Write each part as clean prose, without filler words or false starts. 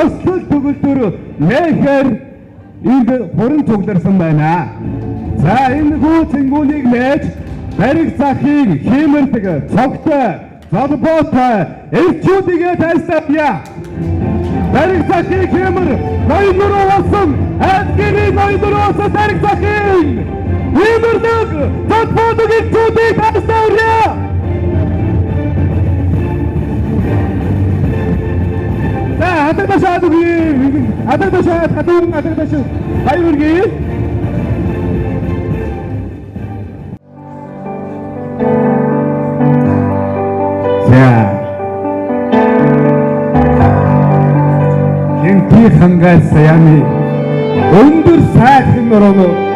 ёслол төгөлдөр нэхэр энд хорон цугларсан байна. За энэ хүү цэнгүүнийг нээж бариг захыг хэмэрдэг цогтой залбоотой элчүүдигээ тайлбаря. Бариг захыг хэмэр ноёнороо болсон адгэрийн ноёнороос бариг захыг хэмэрдэг залбоотой элчүүдийг тайлбаря. За атагдашаад үгүй атагдашаад хатуун атагдашаа баяр үргээ. Хинти хангай саяны өндөр сайхан ороо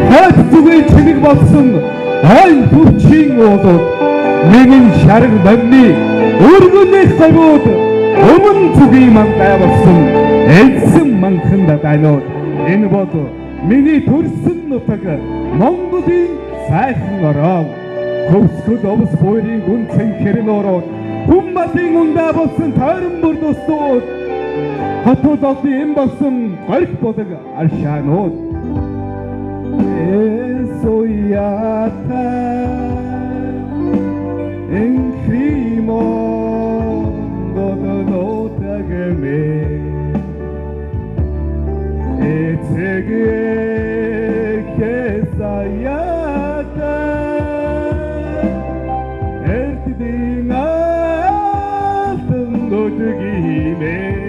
хойд зүгийн чиг болсон айн хүчийн уулууд нэгэн шарг бамны өргөнөх гавууд өмнө зүгийн мангай болсон элсэн манхан дайнууд энэ бод миний төрсөн нутаг Монголын сайхан ороо хөвсгөл овс буйрын гүн цэнхэрэн ороо хүмбатын ундаа болсон тойрон бүр дустууд хотод олны эм болсон горх бодог аршаанууд соята энхримо годонотагме эцэгэ кесаята эртдин алтын дотгиме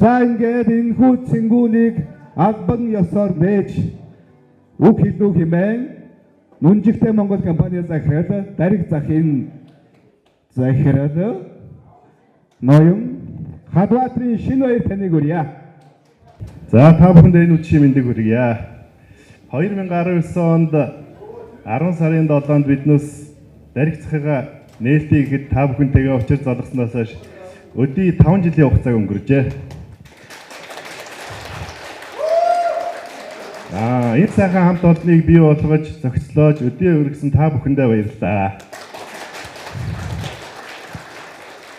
За ингээд энэ хүү цэнгүүнийг албан ёсоор нээж үг хэлнүү хэмээн Нүнжигтэй Монгол компани захирал Дариг захын захирал ноён Хадватрын шинэ баяр таныг хүргье. За та бүхэнд энэ үчийн мэндийг хүргье. 2019 онд 10 сарын 7-нд биднээс Дариг захыгаа нээлтийг ихэд та бүхэнтэйгээ учир залгаснаас хойш өдий 5 жилийн хугацааг өнгөржээ. Энэ сайхан хамт олныг бий болгож зохицлоож өдөө өргөсөн та бүхэндээ баярлалаа.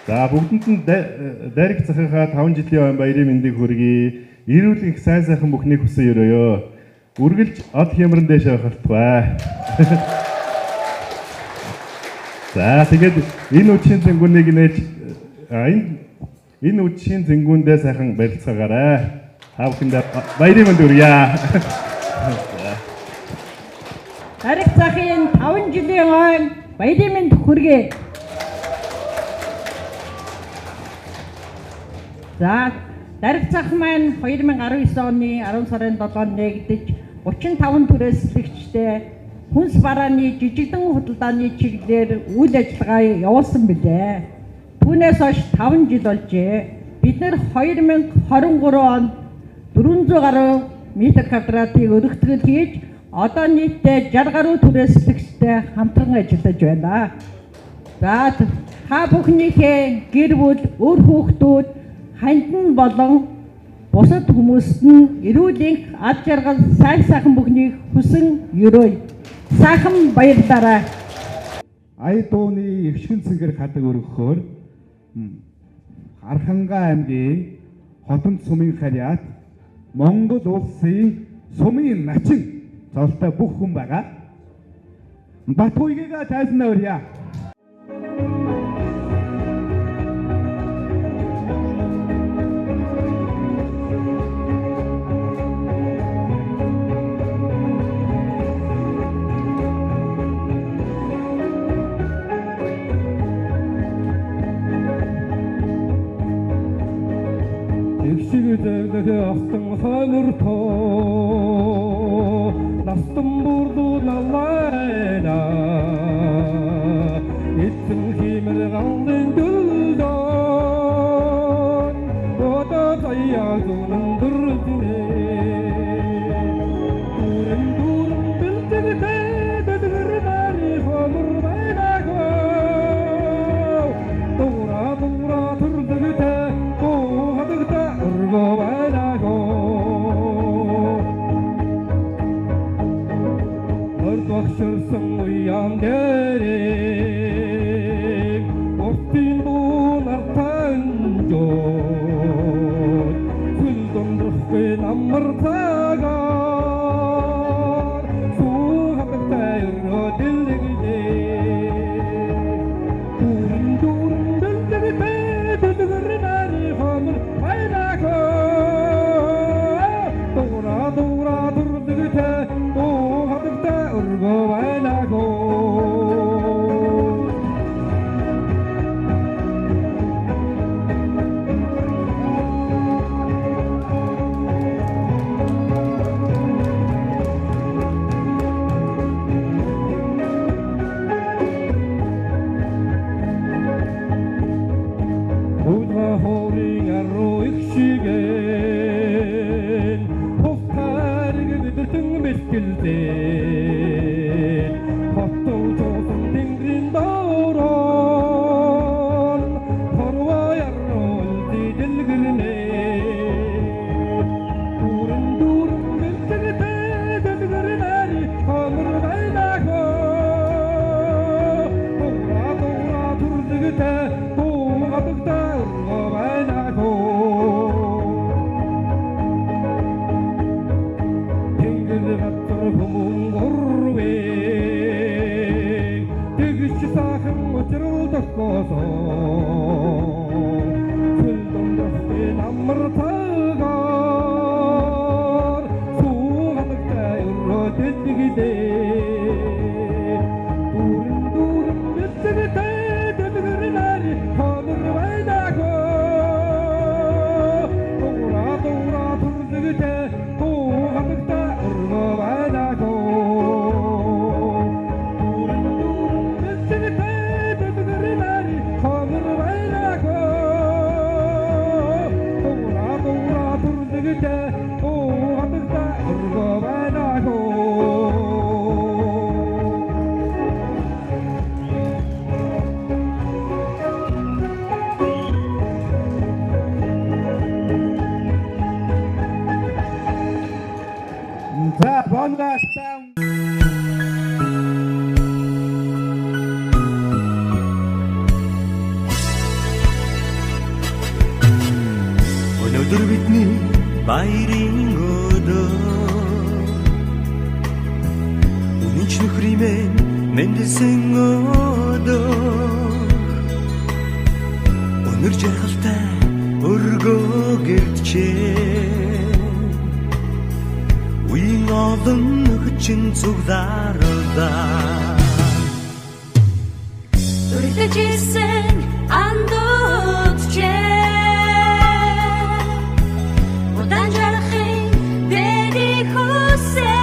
За бүгдэнд нь Дариг захыгаа 5 жилийн баярын мэндийг хүргэе. Эрүүл их сайн сайхан бүхнийг хүсэн өрөөё. Үргэлж од хямран дэшээ халтваа. За тэгээд энэ үчийн зэнгүүнийг нээж энэ үчийн зэнгүүндээ сайхан барилцаагаарай. Та бүхэндээ баярын мэнд хүргье. Дариг захын 5 жилийн ойн баярын мэнд хүргэе. За Дариг зах маань 2019 оны 10 сарын 7-нд нэгдэж 35 түрээслэгчтэй хүнс барааны жижигдэн худалдааны чиглэлээр үйл ажиллагаа явуулсан билээ. Түүнээс хойш 5 жил болжээ. Бид нэр 2023 онд 400 гаруй метр квадратыг өргөтгөл хийж одоо нийтдээ 60 гаруй түрээслэгчтэй хамтран ажиллаж байна. За та бүхнийхээ гэр бүл, өр хүүхдүүд, хандин болон бусад хүмүүст нь эрүүл ад жаргал сайн сайхан бүхнийг хүсэн өрөөе. Сайхан баярлалаа. Айдууны өвшгөн цэнгэр хадаг өргөхөөр Архангай аймгийн Хотон сумын харьяат Монгол улсын сумын начин золтой бүх хүн байгаа. Батгүйгээ тайлбарна өрье. Экшигдэх астан хануртоо настан бүрдүү налайна эцэн химэр гандын дөлдөн бода заяа зунан дөрдүнэ дүрэн дүрэн бэлтэгдэ дэдгэрнари хонур байнаго дура дура төрдөгдэ гоохадагта урго байнаго Ortoxursun uyan gerek Oftin bunar tanjot Kuldun rıfkın amırtagar Suhadıkta yürü dildigide Durun durun dildigide Dildigirnari hamur baynako Dura dura durdugite Suhadıkta urgo baynako Udra horing arro ikşigen Hoftarige güdürtün meskilde Hattol çoğsun dingrin davran Harva yarro ildi dilgirine Durun durun bildirde dilgirinari hamur baynako Dura dura durdugite Doğadıkta urgo baynako Tengir gattır humun gorbe Tegişçi sakın uçuruldak koson Küldüm döften amırtagar Suğadıkta urgo dildigide Durun durun bildigide dilgirinari hamur baynako Dura dura durdugite Doğadıkta urgo baynako Durun durun bildigide dilgirinari hamur baynako Dura dura durdugite Doğadıkta urgo baynako За, бонгастан. Өнөөдөр бидний баярын өдөр Үнэнч нөхриймэн мэндэлсэн өдөр Өнөр жаргалтай өргөө гэрчээ Үеийн олон нөхчин цуглаардаа Үрдэж исэн андуутчээ Удаан жарахын дэдий хүсээ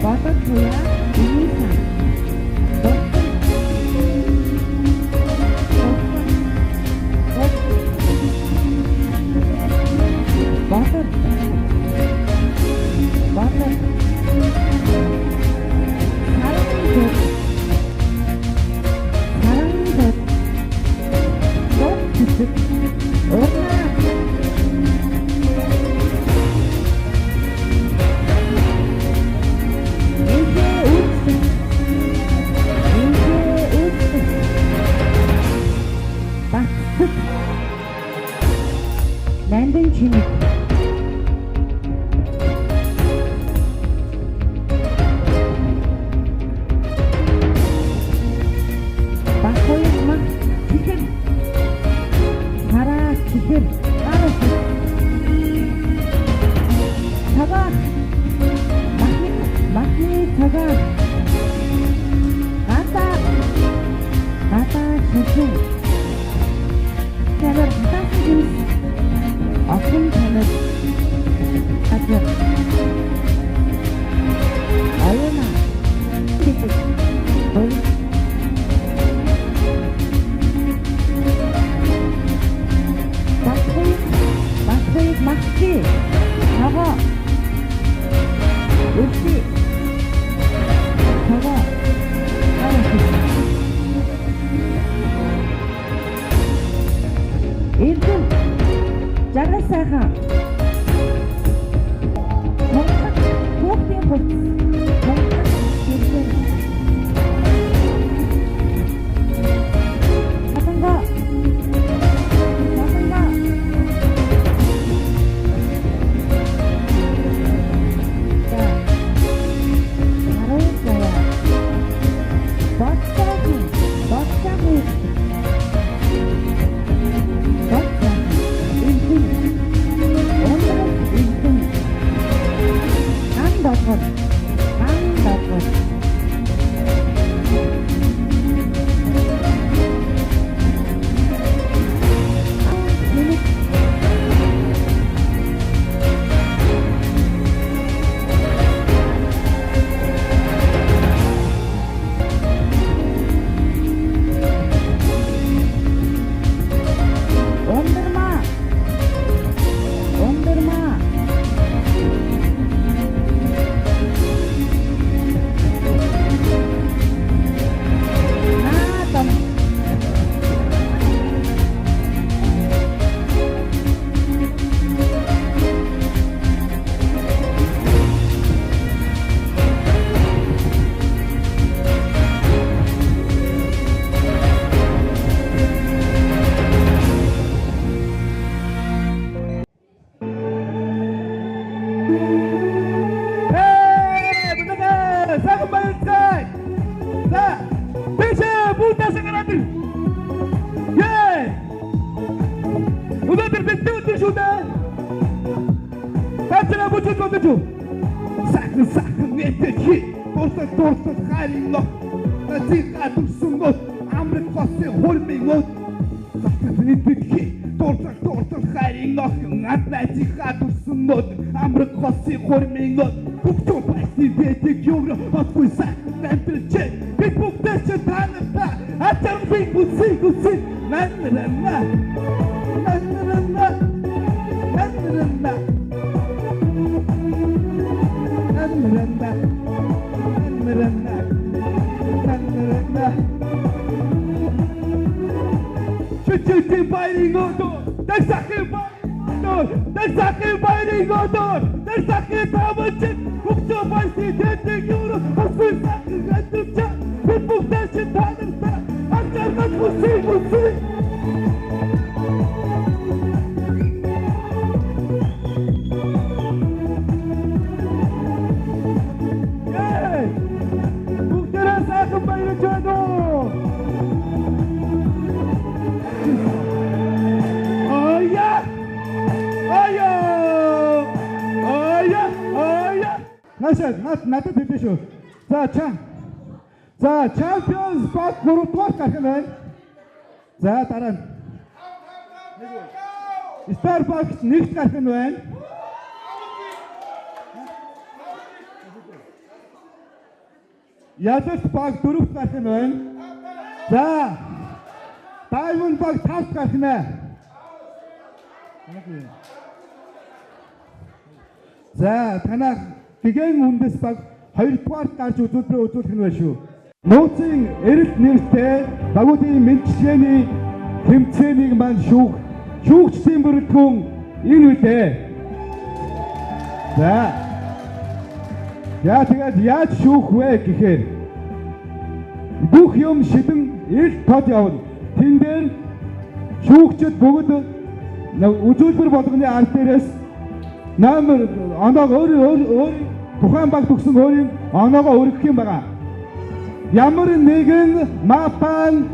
Батар Мянган чимэг. Багтуйг мах чихэр. Хараа чихэр. Цагаан. Махны цагаан. Гата чихэр. Тэрээр хатаагийн ахын танад атер. Аяна. Чихэр. Багтуйг махчи. Хава. Үхти. Хава. Ирдэн. Жаргал сайхан. Монгол хүүхдийн хувьд Монгол ирдэн. Хатанга. Сахын нэтхи тусад харило насиг атусунгот амрын хосын хурмингот сахын нэтхи тусад харило насиг атусунгот амрын хосын хурмингот бүгд байсны дэдэг юуро хотгүй сахын нэмтэлчээ бид бүгдээ ч танаа атар би гүсий нанна Çiçekli bayringodur, dersaki bayringodur, dersaki tavacık, kukça baysi dedik yuru, asıl sakı gandırca, bir muhteşin tanırsa, açardan musi. Muhterem sakın bayringodur. Надад хэлээ шүү. За Champions Cup 3-р гарах нь байна. За дараа нь Starbucks 1-р гарах нь байна. Ядалт баг 4-р гарах нь байна. За Diamond баг 5-р гарах нь. За танах Бигэн үндэс баг 2-р гарч үзүүлбэрээ үзүүлэх нь байна шүү. Нууцын эрэлт нэртэй багуудын мэдчилгээний тэмцээнийг маань шүүгчдийн бүрэлдэхүүн энэ үедээ. За тэгээд яаж шүүх вэ гэхээр бүх юм шидэн ил тод явна. Тэн дээр шүүгчд бүгд үзүүлбэр болгоны ард дээрээс номер оноог өөр тухайн баг төгсөн өөрийн оноогоо өргөх юм байгаа. Ямар нэгэн мапан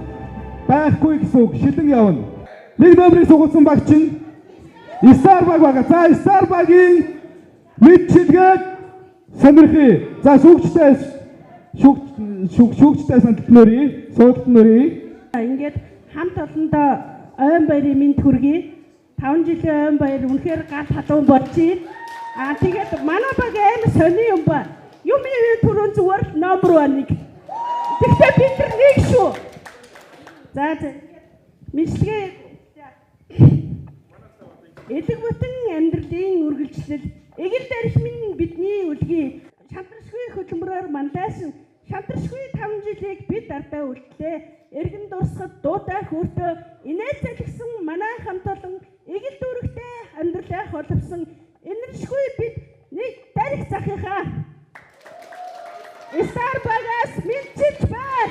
байхгүй гэсэн үг шилэн явна. Нэг номерыг сугуулсан баг чинь Стар баг байгаа. За Стар багийн мэдчилгээд сонирхъя. За шүүгчтэй сандалтнөрий, суудалтнөрий. Ингээд хамт олондоо ойн баярын мэд хүргэе. 5 жилийн ойн баяр үнэхээр гал халуун болчих. Тэгээд манай баг аим сони юм ба. Юмны түрүүн зүгээр номер 1. Тэгтээ бид нар нэг шүү. За мэдлэгээ элэг бүтэн амьдралын үргэлжлэл эгэл даршмын бидний үлгий шантаршгүй хөдөлмөрөөр манлайсан шантаршгүй 5 жилийг бид ардаа үлдлээ. Эргэн дурсахад дуутай хөөртөө инээд залгсан манай хамт олон эгэл дүүрэгтэй амьдралаа холбосон энэршгүй бид нэг дарих захихаа Стар багаас мэдчилж бай.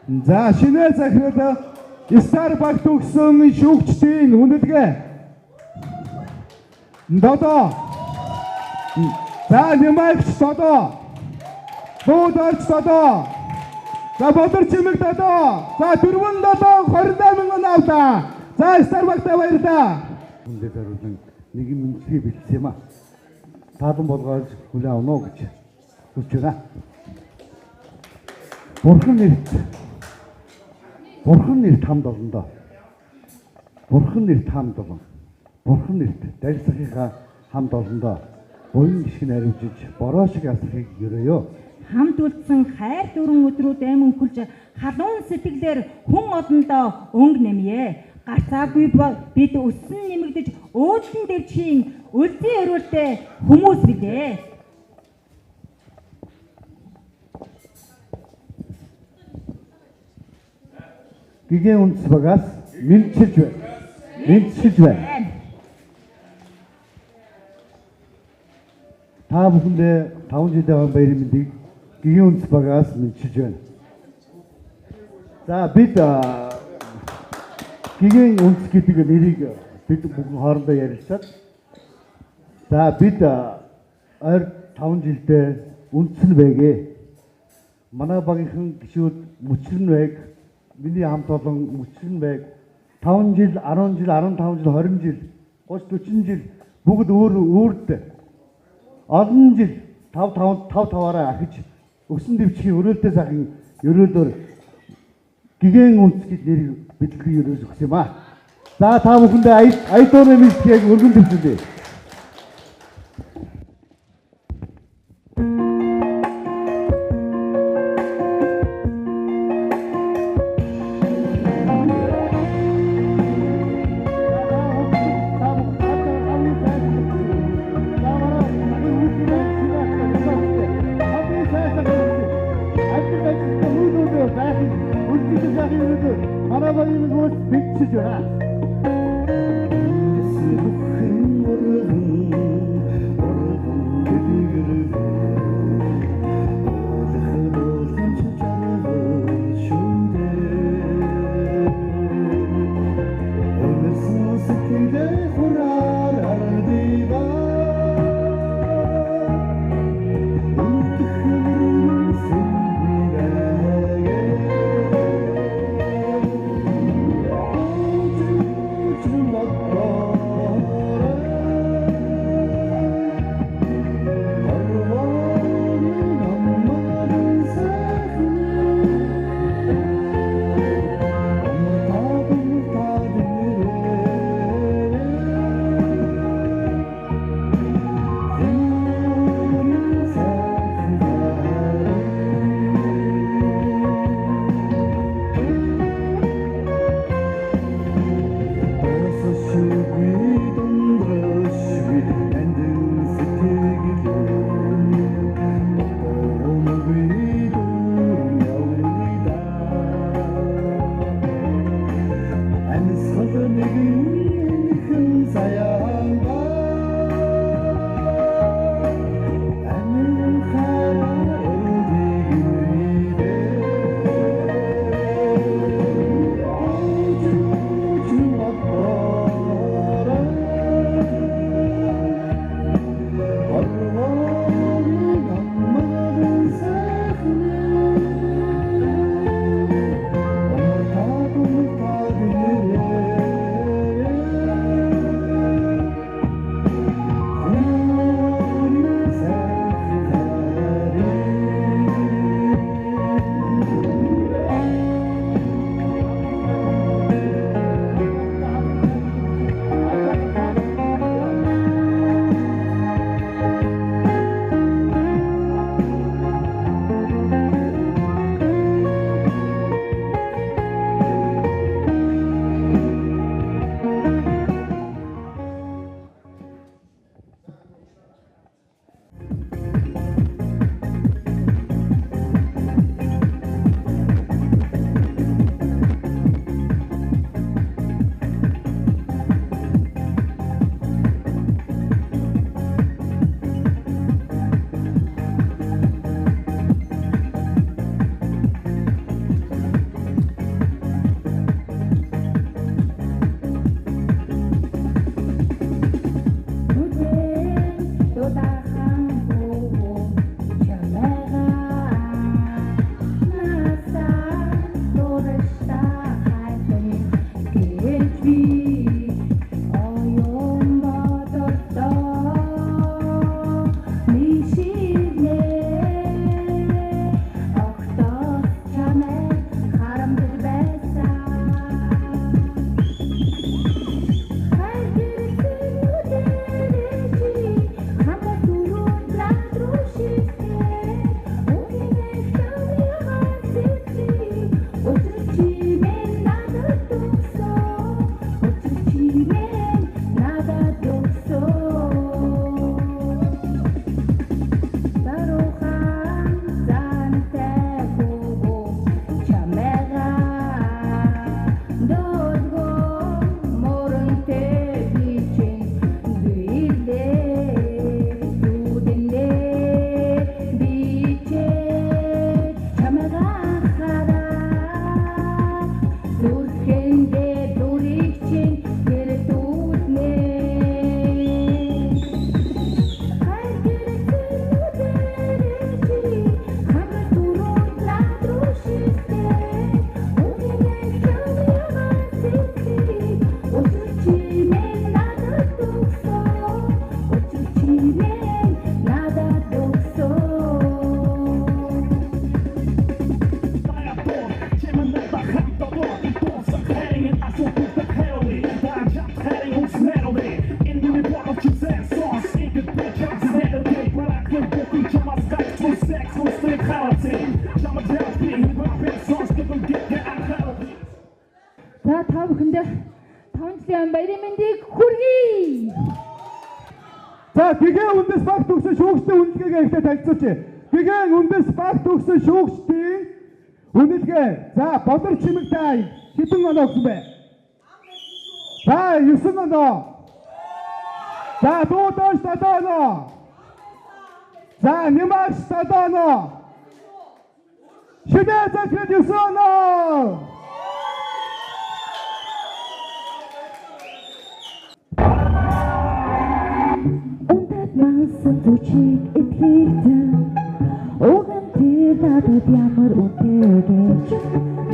За шинэ захирал Старбакт өгсөн шүүгчдийн үнэлгээ. Додоо. За нэмэгч додоо. Буудалч додоо. За бодор чимэг додоо. За дөрвөн додоо 28,000 авлаа. За Старбакт баярлалаа. Хүндээ зориулсан нэгэн мэндчилгээ бэлдсэн юм а. Таалан болгоож хүлээн авах уу гэж хүсэж байна. Бурхан нэрт хамд олондоо. Бурхан нэрт хамд олон. Бурхан нэрт дайрсахынхаа хамд олондоо. Буян гიშгэн ариужиж бороо шиг асахыг ерөөё. Хамд үлдсэн хайр дөрвөн өдрүүд амин хүлж халуун сэтгэлээр хүн олондоо өнгө нэмье. Гацаагүй бид өссөн нэмэгдэж өөдөн дэвчхийн үлдийн өрөөлтэй хүмүүс билээ. Гигийн үндэс багаас мэдчилж байна. Та бүхэндээ 5 жилийн баярын мэндийг гигийн үндэс багаас мэдчилж байна. За бид гигийн үндэс гэдэг нэрийг бид бүхэн хоорондоо ярилцаад за бид ойр 5 жилдээ үндэс нь байгээ. Манай багийнхан гишүүд мөчлөн байг. Миний хамт олон мөчлөн байг. 5 жил, 10 жил, 15 жил, 20 жил, 30, 40 жил бүгд өөртөө олон жил 5-5-5-5-аараа ахиж өсөн дэвчхийн өрөөлтэй сайхан өрөөлөөр гигийн үндэс гэд нэрийг бидлэгийн өрөөс өгсөн юм а. За та бүхэндээ аяд мэдхийг өргөн дэвшүүлье. Эцгэн баярын мэндийг хүргэе. За гэгэн үндэс баг төгсөн шүүгчдийн үнэлгээгээ ихтэй танилцуулж. Гэгэн үндэс баг төгсөн шүүгчдийн үнэлгээ. За Бодрол Чимэгтай хэдэн оноо өгсөн бэ? За 9 оноо. За Дуудаш 7 оноо. За Нямаш 7 оноо. Шидэ Захирал 9 оноо. Масан зүчиг итгэхтэн Оган тэр надад ямар үнтэйгэж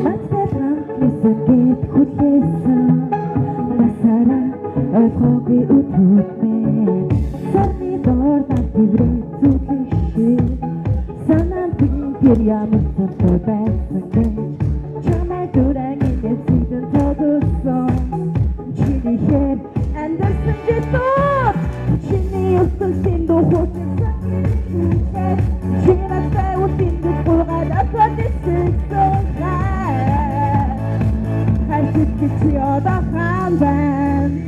Мацтай хамтнэсэн гэт хүлээсэн Насара ойлгоогүй өтөдмэн Сарны доор нартиврээ зүтлэшээ Санаан тэгэн тэр ямар цэнтэй байсан гэж Чамай дүрэн инээ цэгдэн тогосон Чинийхээр андерсэн житот Чиний өсөн синдо хочсан Чинастай үсиндо булгаад асадиссэн Хайшит чи одоо хаан байна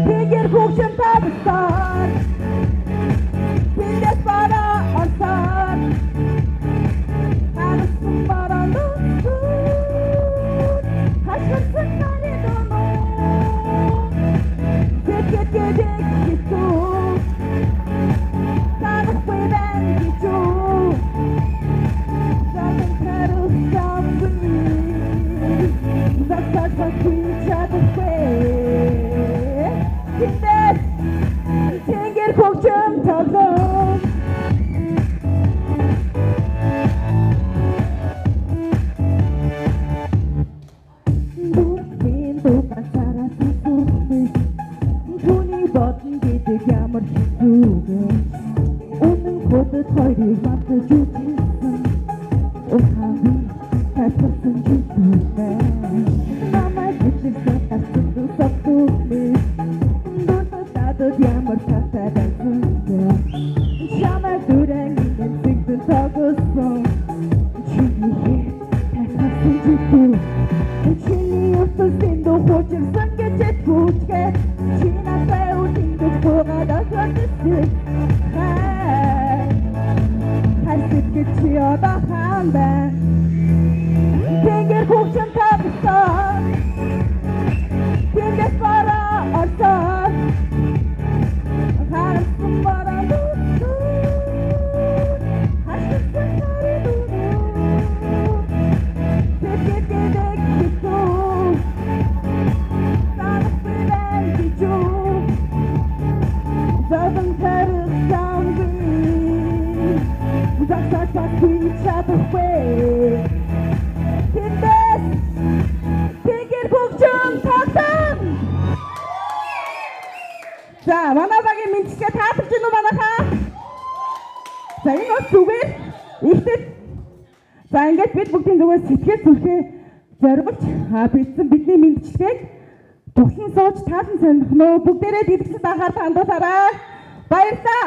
Тэгэр хөгшин тавсан Тэндээс бара орсон Харсан бара нөсөн Хашгирсан таны доноо Тэтгэдэг хитүү Танахгүй бэн хитүү Заган харуссан бүи Загсаж басгүй чадахгүй Тэндээс Тэнгэр хөгжим тоглоом Дүртэн дукасараа сасуухмис Түүний бодон гэдэг ямар хэцүүгээ Үнэн хөдөд хоёрыг матаж үтсэн Ухааны тайпсан житүүгээ Намай бичсэн тассан дусавтуухмис Дүртэн дадад ямар тастай байсан Чамай дүрэн инэн цэгдэн тогосон Чиний тайпсан житүү Чиний өсөн синдо хочсан гэж хүчгээ Чинастай үсиндо булгаад асадиссэн Хайсит чи одоо хаан байна Тэнгэр хөгжин тавсан Тэндээс бара орсон Харсан бара нөсөн Хашгирсан таны доноо Тэтгэдэг хитүү Танахгүй бэн хитүү Заган харуссан бүи Загсаж басгүй чадахгүй Тэндээс Тэнгэр хөгжим тогсон За манай багийн мэдчилгээ таатарч гэнэ үү манайхаа За энэ бас зүгээр ихтэй За ингээд бид бүгдийн зүгээс сэтгэл зүрхээ зориулж бичсэн бидний мэдчилгээг Тухлан сууж таасан сонирх нөө бүгдээрээ дэлгэцэд анхаарал хандуулаарай. Баярлалаа.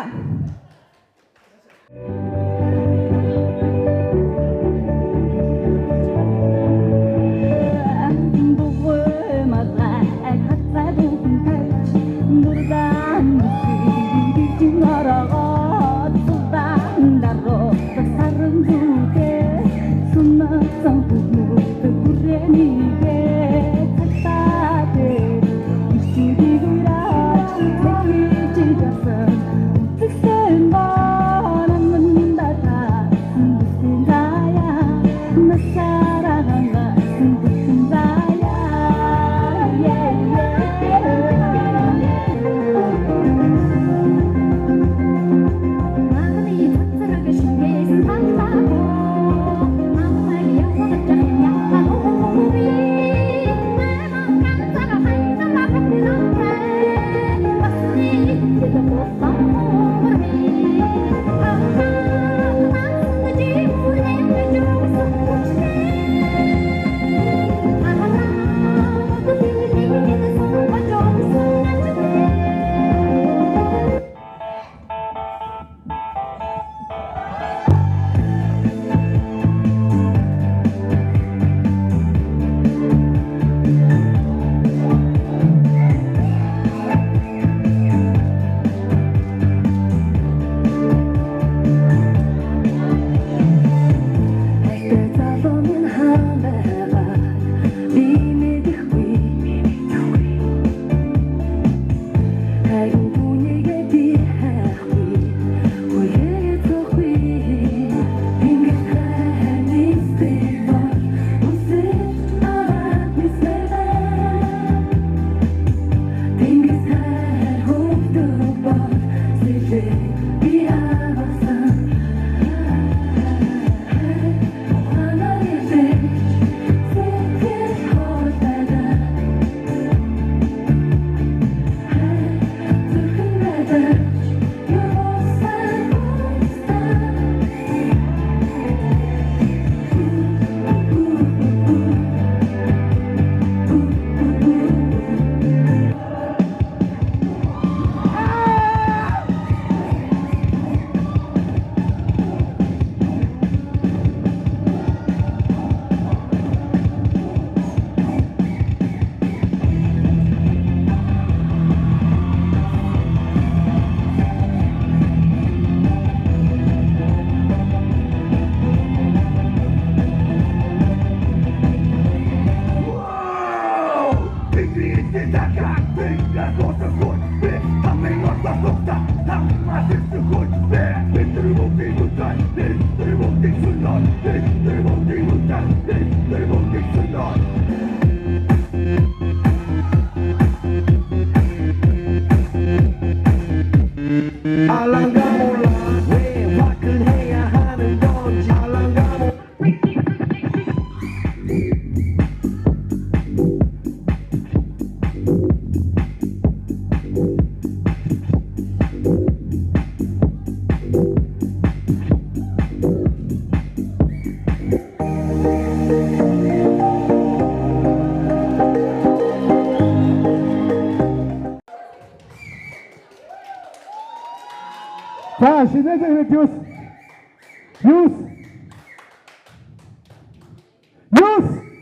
За шинэ юус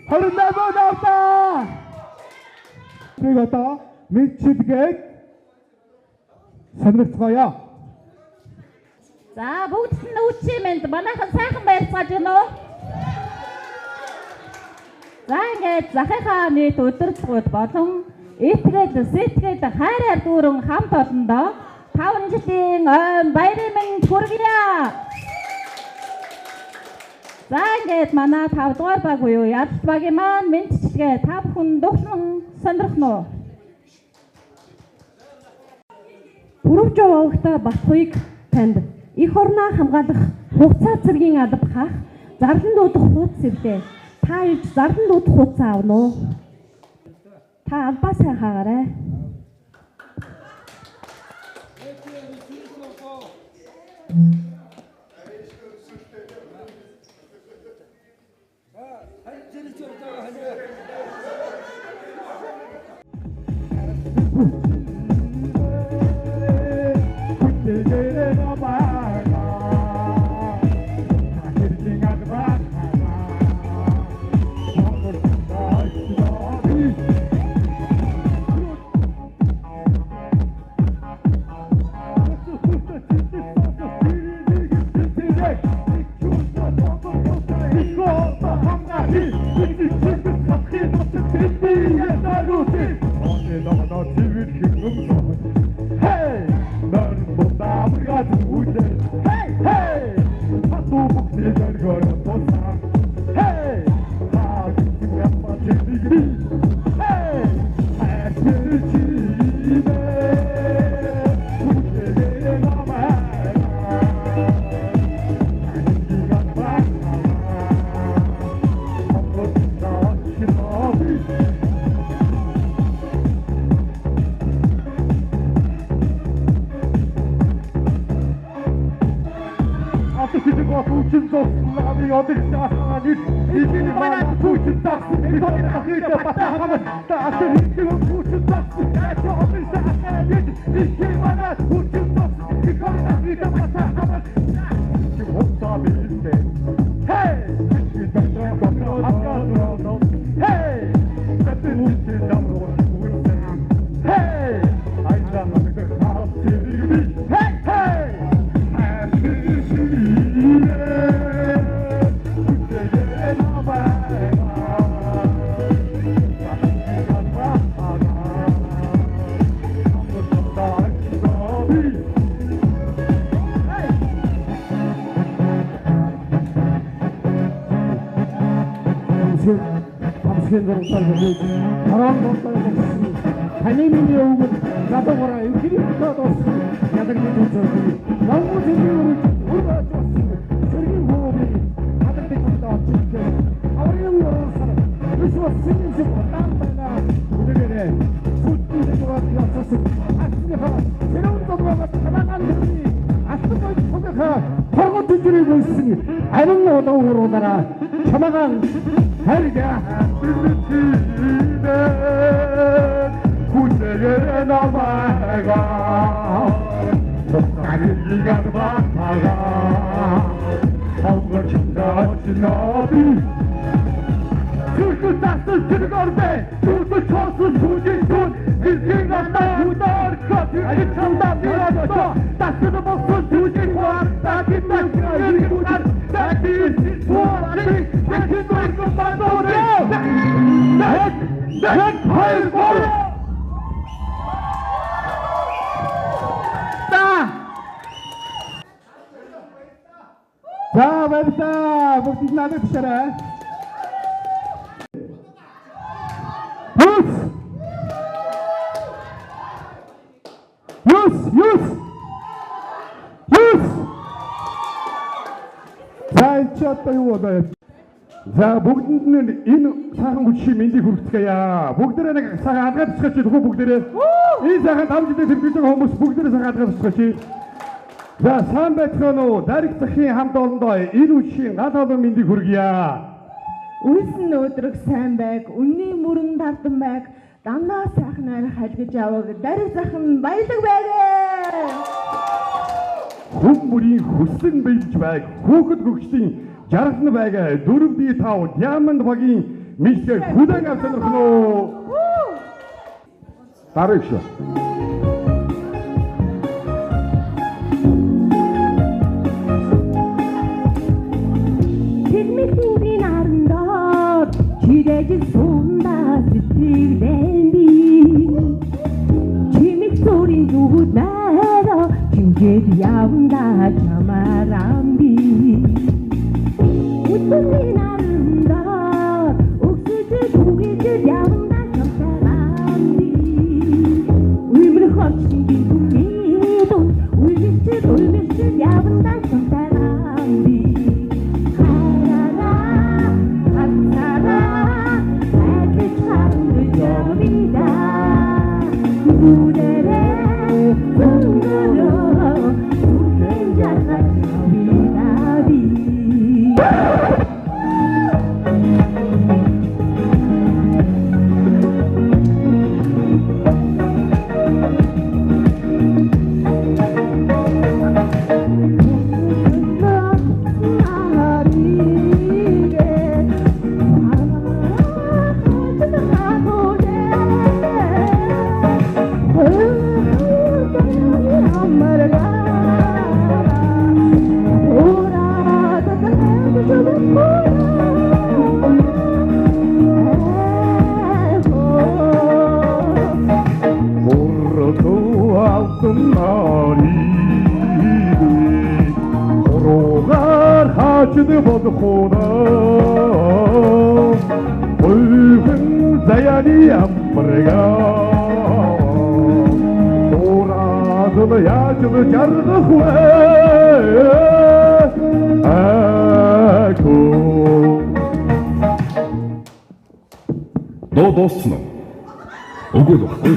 28 навтаа. Нэг одоо мэдчилгээд сонирхцгоё. За бүгд нь үчимэнд манайхан сайхан байцгааж байна уу? За ингээд захихаа нийт өдөртгүүд болон итгэл сэтгэл хайраар дүүрэн хамт олондоо 5 жилийн баярын мэнд хүргье. За ингээд манай 5 дугаар баг буюу Ялалт багийн маань мэдчилгээ та бүхэн дугсан сонирхно уу? Пүрэвж явахдаа Батхуйг танд их орноо хамгаалах хугацаа цэргийн алба хаах зарлан дуудах хуудас сэвдээ. Та ирж зарлан дуудах хуудас аавна уу? Та албаа сайн хаагаарай. бүгдэнд наадах тушаарай. Юс. За энэ ч одоо юу болоо. За бүгдэнд нь энэ сайхан хүчийн мэндийг хүргэцгээе. Бүгдээрээ нэг сайхан алгаад тусгаач хөө бүгдээрээ. Энэ сайхан дамжлын зэрэглэж хүмүүс бүгдээрээ сайхан алгаад тусгаач. За сайн байцгаана уу? Дариг захын хамт олондоо энэ хүчийн гал олон мэндийг хүргье. Үйлсэн өдрөг сайн байг, үнний мөрөн тардан байг, дандаа сайхнаар хальгаж аваг, дариг захын баялаг байгаа. Хүмүүрийн хүслэн бэлж байг, хүүхэд хөгжлийн жаргал нь байгаа 4B5 Diamond багийн мэлгээр хүлээн авч сонирхно уу? Дарыг шүү. Тэдмэтийн арандаа чирэж сундаа сэтгэлдэнби. Чимэг зүрийн зүгүүд найраа чимжээд явандаа чамарамби. Утсны нарандаа өгсөж түгэж явандаа чамарамби. Уймэр хавчин гинтүмээд уймэрч явандаа чамарамби. Доо дуусна уу? Үгүй л баггүй.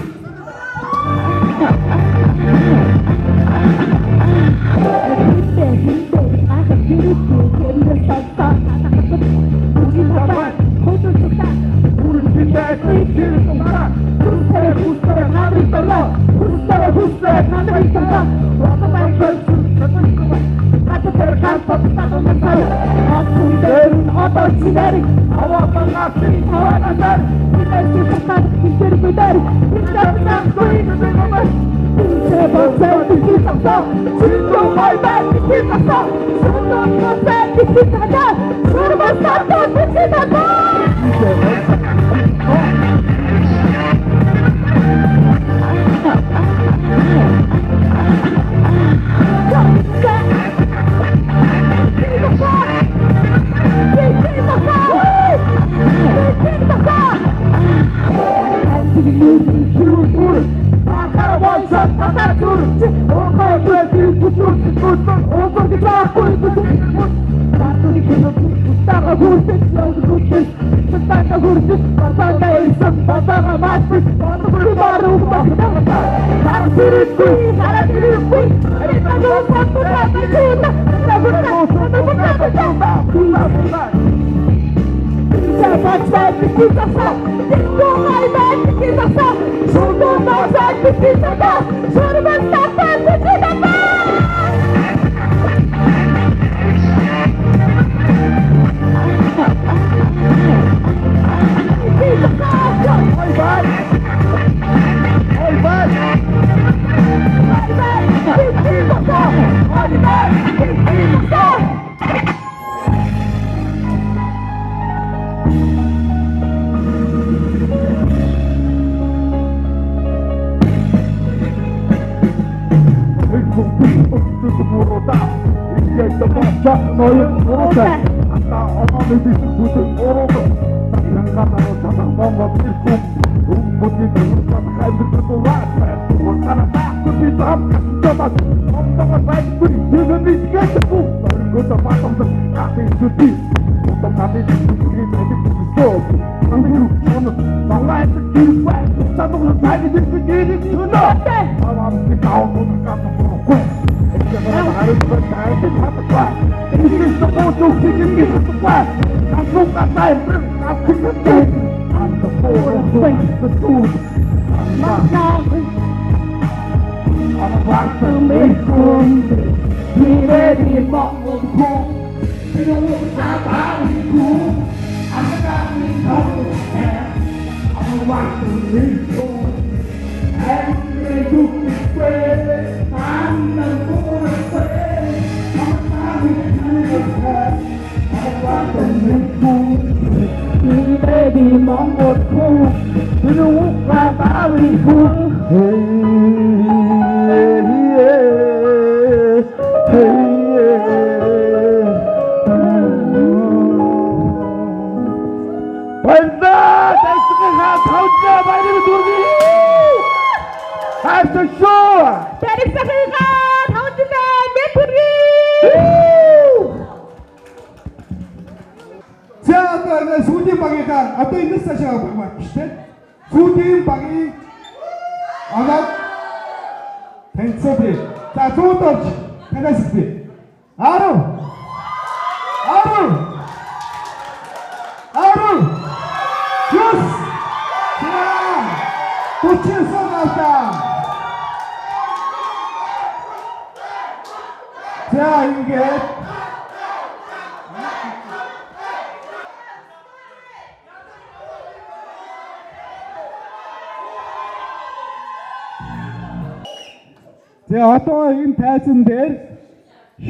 Одоо энэ тайзан дээр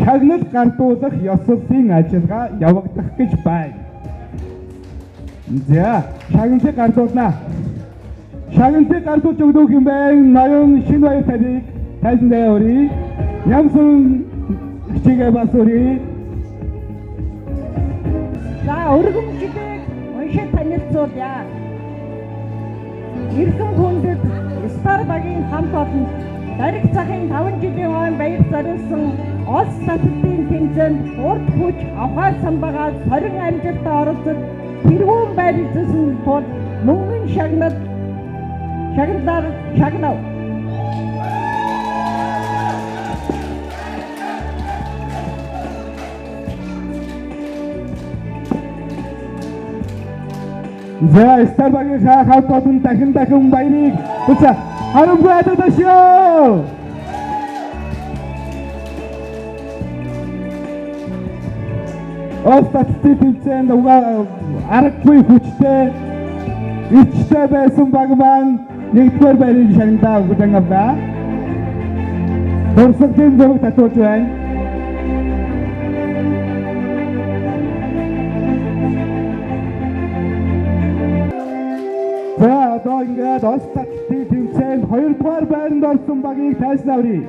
шагнал гардуулах ёс сурталчилсан ажиллагаа явагдах гэж байна. За, шагналыг гардуулнаа. Шагналыг гардуулж өгөх юм байна. Ноён шинэ баяр тариг тайзан дээр өрий. Ямсан хичээгээ бас өрий. За, өргөмжлийг уншиж танилцуулъя. Иргэн хүндэд Стар багийн хамт олон Дариг цагийн 5 жилийн хойно баяр зориулсан Улс таталтын тэмцээнд урд хүч авахар самбагаад сорин амжилтад оролцож тэргүүн байр эзэлсэн тул мөнгөн шагналаар шагнав. За, Стар багийн хамт олон дахин баярыг хүсье. 하루부터 다시요. Остатты тэмцээнд аргагүй хүчтэй ичтэй байсан баг маань нэгдүгээр байрыг шагналаа өгсөн авлаа. Дөрсөгийн зөв татуулж байна. За, одоо ингээд Остатты тэмцээнд 2-р байранд орсон багийг тайлсан авъя.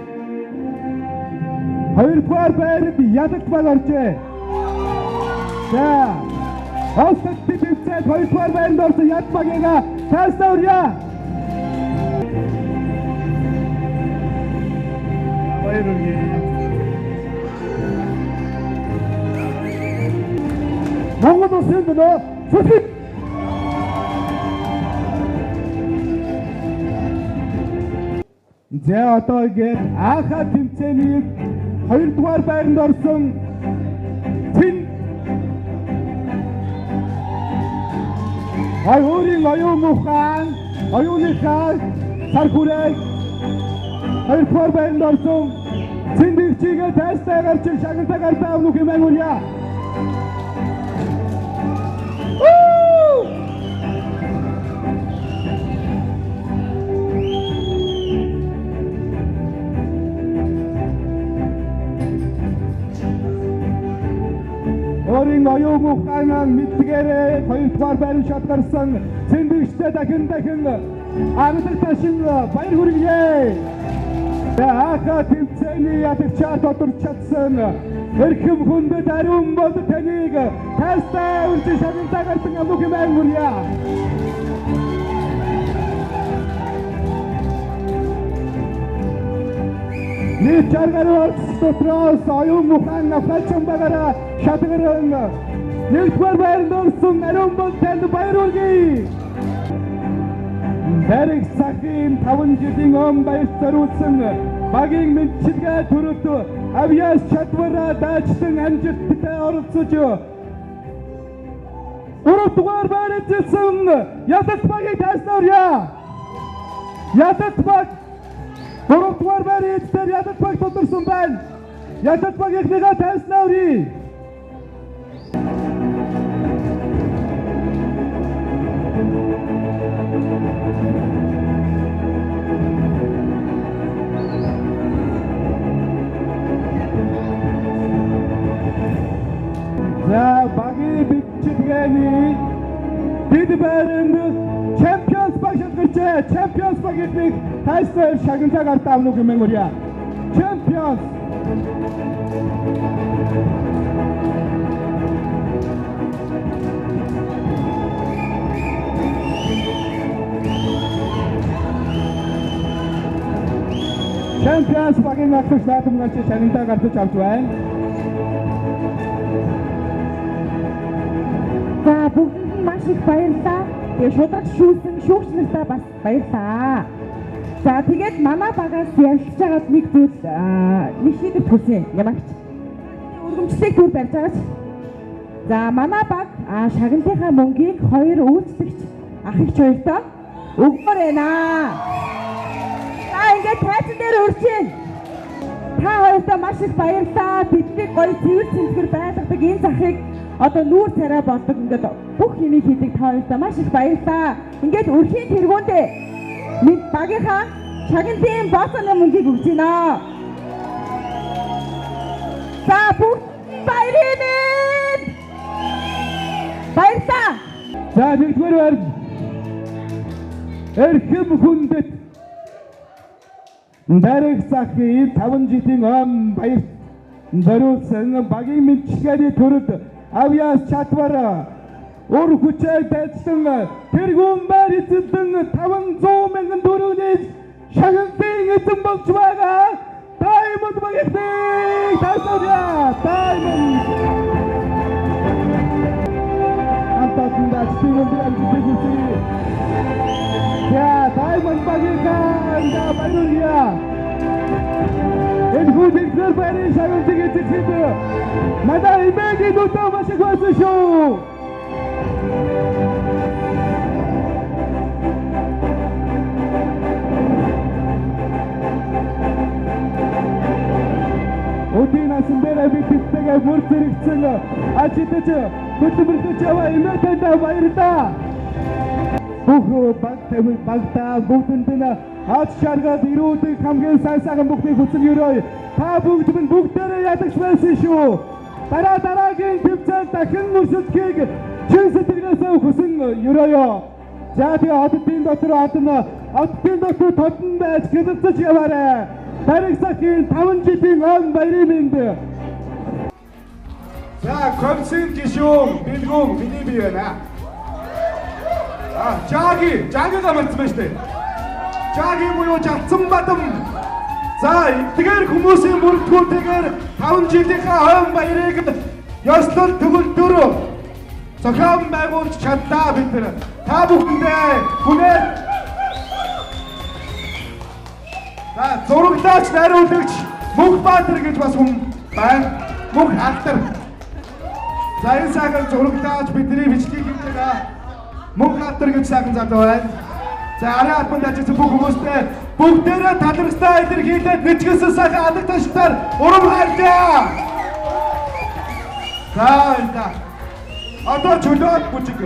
2-р байранд Ядагт баг оржээ. За, Остатты тэмцээнд 2-р байранд орсон Ядагт багийг тайлсан авъя. Баяр хүргэе. Монгол улсын төлөө сүлжээ. За, одоо ингээд Аха тэмцээнийг 2-р байранд орсон Цэн Хоёрын оюун ухаан, оюуныхаа сар хүрээг 2-р байранд орсон Цэн Бэрчигээ тайлстай гарч шагналтай гартаа авнах юм агуулъя. Өөрийн оюун ухаанаар мэдгээрээ 2-р байранд шатгарсан Цэн Бэрчтэй дахин аргадаг ташин баяр хүргэе. Аха тэмцээний ядагчаар тодорч чадсан Эрхэм хүндэт ариун бол таныг тастай үнэн шагналтаа гарсан амлах юм ангурья. Нийт жаргал дотроос оюун ухаан авчсан байгаараа шатгаран нэгдүгээр байранд орсон ариун бол танд баяр хүргэе. Дариг цагийн 5 жилийн өмнө баяр зориулсан багийн мэдчилгээ төрөлд авьяас чадвараа даачсан амжилттай оролцож 3 дугаар байранд ирсэн Ядалт багийг тааснаарья. Ядалт баг 3 дугаар байранд дээр Ядалт баг тодорсон байна. Ядалт багийг тааснаарья. За багийн бичилгээний бид байранд Champions баг шалгажээ. Champions багийн тайстай шагналтаа гарт авнуг юм ангурья. Champions Champions багийн ахлах наадамгаач шагналтаа гартаж авч байна. За бүгдэнд нь маш их баярлалаа. Тэгээ шударч шүүсэн шүүгч нартаа бас баярлалаа. За тэгээд манай багаас ярилцж байгаа нэг зүйл нэг шийдвэр төрсөн ямагч. Өргөмжлөлийг төр барьж байгаач. За манай баг шагналтынхаа мөнгийг 2 үйлчлэгч ах эгч хоёртоо өгмөр байна. За ингээд тайзан дээр өрчөөн. Та хоёртоо маш их баярлалаа. Бидний гоё цэвэр цэнхэр байлгадаг энэ захыг одоо нүүр царай болдог ингээд бүх юмыг хийдэг та хоёртаа маш их баярлалаа. Ингээд өрхийн тэргүүндээ нэг багийнхаа шагналтын бооцооны мөнгийг өгч байна. За бүгд баярлалаа. Баярлалаа. За нэгдүгээр байр эрхэм хүндэт дариг захын 5 жилийн өмнө баяр зориулсан багийн мэдчилгээний төрөлд авьяас чадвар өр хүчээр дайцсан тэргүүн байр эзэлсэн 500,000 төгрөгийн шагналтын эзэн болж байгаа Diamond багийг тасалъя. Diamond антасындаа чимэндээ амжилтыг хүсье. За Diamond багийг баярлалаа. Энэ хүчээр байрын шагналтыг эзэлсэн Мада имэги дотоо маш их болсон шүү. Өдийнасан дээр биттэйгээ бүр зэрэгцэн ажидаж хөтөлбөртөж яваа имэтэнд баярлалаа. Бүх багтаа бүгдэнд нь хаад шаргаад ирүүдэг хамгийн сайн сайхан бүхнийг хүсэл өрөөе. Та бүгд минь бүгдээрээ ядагч байсан шүү. Дараагийн төвцөнд дахин мөсөлтгийг чин сэтгэлээсээ хүсэн өрөөё. За тэгээ хотын дотор тодон байж гэрэлцэж яваарай. Дариг сахын 5 жилийн өмнө баярын мэнд. За консент гişүүн бэлгүүн миний бий байна. Жаги гамарсан байна шүү дээ. Жаги буюу жавцсан бадам. За эдгээр хүмүүсийн бүрэлдэхүүнтэйгээр 5 жилийнхаа хойно баярыг ёслол төгөлдөр зохион байгуулж чадлаа бид нар. Та бүхэндээ хүнээд за зураглаач найруулагч Мөнхбаатар гэж бас хүн байна. Мөнх халтар. За энэ сайхан зураглаач бидний бичлэгийг хийж байгаа Мөнхбаатар гэж сайхан залуу байна. За арай албанд ажилласан бүх хүмүүстээ бүгдээрээ талархсаа илэрхийлээд нэчгэсэн сайхан алга таштай урам хайлаа. За одоо чөлөөт бүжиг